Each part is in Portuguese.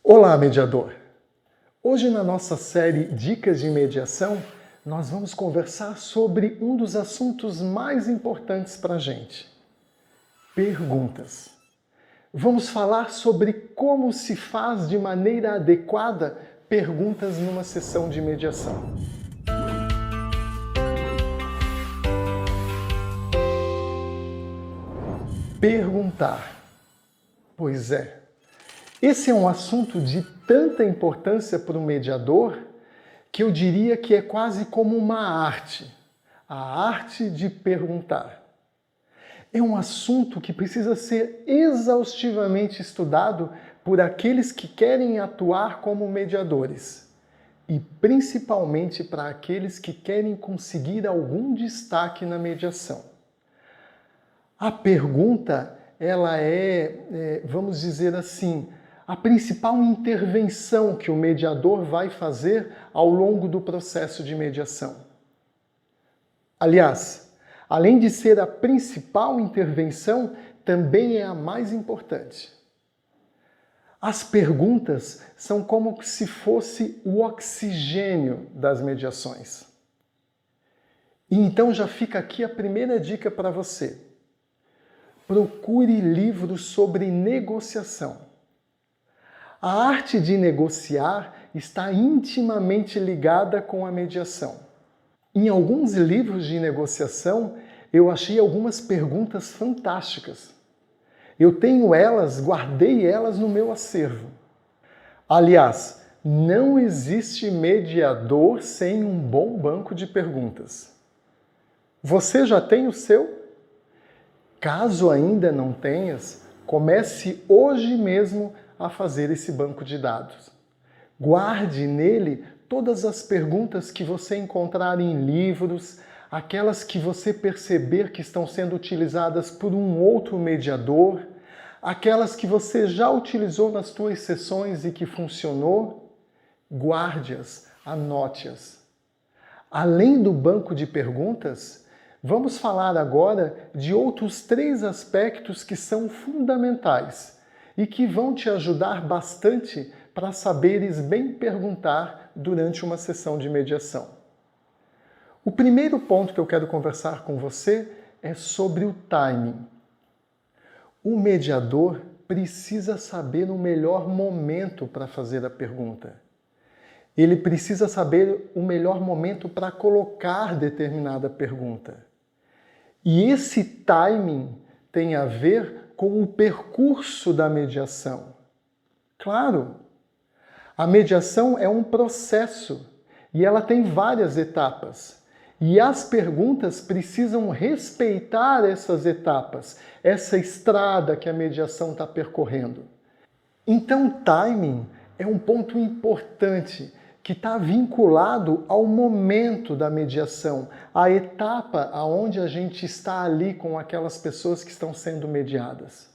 Olá, mediador! Hoje, na nossa série Dicas de Mediação, nós vamos conversar sobre um dos assuntos mais importantes para a gente: perguntas. Vamos falar sobre como se faz de maneira adequada perguntas numa sessão de mediação. Perguntar. Pois é. Esse é um assunto de tanta importância para o mediador que eu diria que é quase como uma arte, a arte de perguntar. É um assunto que precisa ser exaustivamente estudado por aqueles que querem atuar como mediadores e principalmente para aqueles que querem conseguir algum destaque na mediação. A pergunta, ela vamos dizer assim, a principal intervenção que o mediador vai fazer ao longo do processo de mediação. Aliás, além de ser a principal intervenção, também é a mais importante. As perguntas são como se fosse o oxigênio das mediações. E então já fica aqui a primeira dica para você. Procure livros sobre negociação. A arte de negociar está intimamente ligada com a mediação. Em alguns livros de negociação, eu achei algumas perguntas fantásticas. Eu tenho elas, guardei elas no meu acervo. Aliás, não existe mediador sem um bom banco de perguntas. Você já tem o seu? Caso ainda não tenhas, comece hoje mesmo a fazer esse banco de dados. Guarde nele todas as perguntas que você encontrar em livros, aquelas que você perceber que estão sendo utilizadas por um outro mediador, aquelas que você já utilizou nas suas sessões e que funcionou, guarde-as, anote-as. Além do banco de perguntas, vamos falar agora de outros 3 aspectos que são fundamentais e que vão te ajudar bastante para saberes bem perguntar durante uma sessão de mediação. O primeiro ponto que eu quero conversar com você é sobre o timing. O mediador precisa saber o melhor momento para fazer a pergunta. Ele precisa saber o melhor momento para colocar determinada pergunta. E esse timing tem a ver com o percurso da mediação. Claro, a mediação é um processo e ela tem várias etapas. E as perguntas precisam respeitar essas etapas, essa estrada que a mediação está percorrendo. Então, o timing é um ponto importante que está vinculado ao momento da mediação, à etapa aonde a gente está ali com aquelas pessoas que estão sendo mediadas.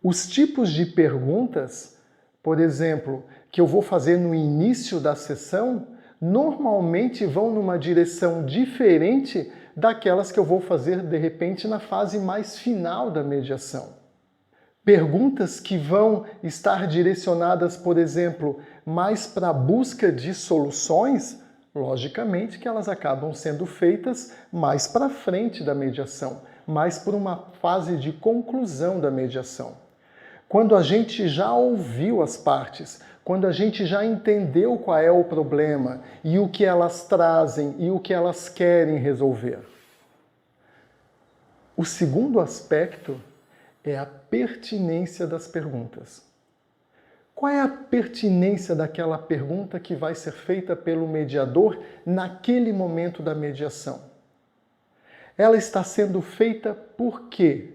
Os tipos de perguntas, por exemplo, que eu vou fazer no início da sessão, normalmente vão numa direção diferente daquelas que eu vou fazer, de repente, na fase mais final da mediação. Perguntas que vão estar direcionadas, por exemplo, mais para a busca de soluções, logicamente que elas acabam sendo feitas mais para frente da mediação, mais por uma fase de conclusão da mediação. Quando a gente já ouviu as partes, quando a gente já entendeu qual é o problema e o que elas trazem e o que elas querem resolver. O segundo aspecto é a pertinência das perguntas. Qual é a pertinência daquela pergunta que vai ser feita pelo mediador naquele momento da mediação? Ela está sendo feita por quê?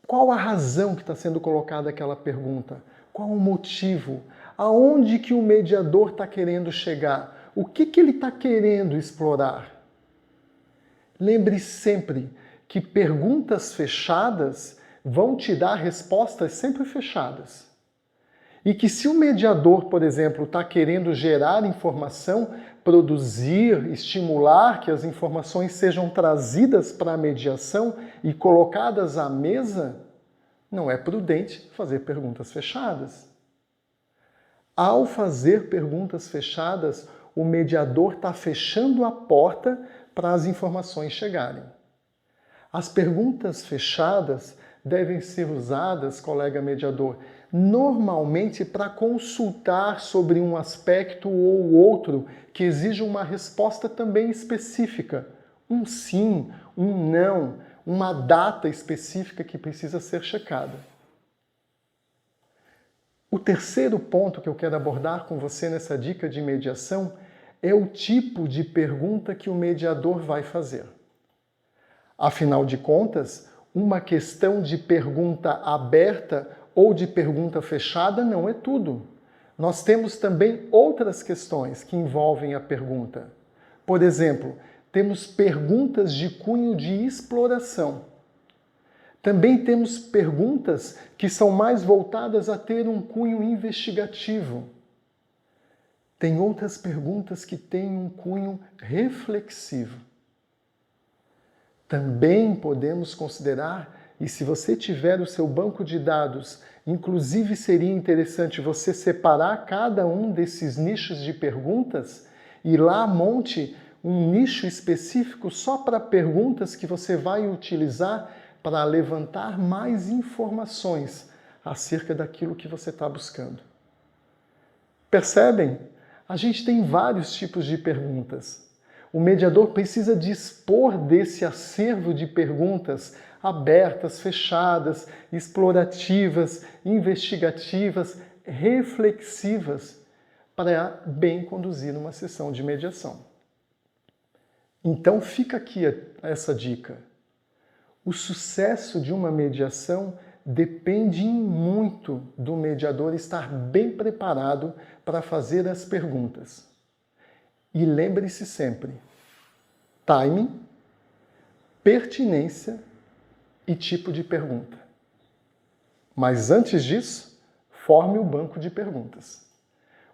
Qual a razão que está sendo colocada aquela pergunta? Qual o motivo? Aonde que o mediador está querendo chegar? O que ele está querendo explorar? Lembre sempre que perguntas fechadas vão te dar respostas sempre fechadas. E que se o mediador, por exemplo, está querendo gerar informação, produzir, estimular que as informações sejam trazidas para a mediação e colocadas à mesa, não é prudente fazer perguntas fechadas. Ao fazer perguntas fechadas, o mediador está fechando a porta para as informações chegarem. As perguntas fechadas devem ser usadas, colega mediador, normalmente para consultar sobre um aspecto ou outro que exija uma resposta também específica. Um sim, um não, uma data específica que precisa ser checada. O terceiro ponto que eu quero abordar com você nessa dica de mediação é o tipo de pergunta que o mediador vai fazer. Afinal de contas, uma questão de pergunta aberta ou de pergunta fechada não é tudo. Nós temos também outras questões que envolvem a pergunta. Por exemplo, temos perguntas de cunho de exploração. Também temos perguntas que são mais voltadas a ter um cunho investigativo. Tem outras perguntas que têm um cunho reflexivo. Também podemos considerar, e se você tiver o seu banco de dados, inclusive seria interessante você separar cada um desses nichos de perguntas e lá monte um nicho específico só para perguntas que você vai utilizar para levantar mais informações acerca daquilo que você está buscando. Percebem? A gente tem vários tipos de perguntas. O mediador precisa dispor desse acervo de perguntas abertas, fechadas, explorativas, investigativas, reflexivas, para bem conduzir uma sessão de mediação. Então fica aqui essa dica. O sucesso de uma mediação depende muito do mediador estar bem preparado para fazer as perguntas. E lembre-se sempre, timing, pertinência e tipo de pergunta. Mas antes disso, forme o banco de perguntas.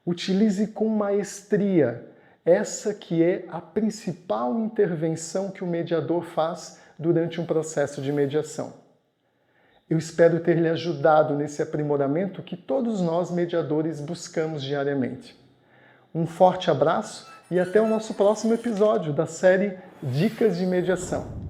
Utilize com maestria essa que é a principal intervenção que o mediador faz durante um processo de mediação. Eu espero ter lhe ajudado nesse aprimoramento que todos nós mediadores buscamos diariamente. Um forte abraço e até o nosso próximo episódio da série Dicas de Mediação.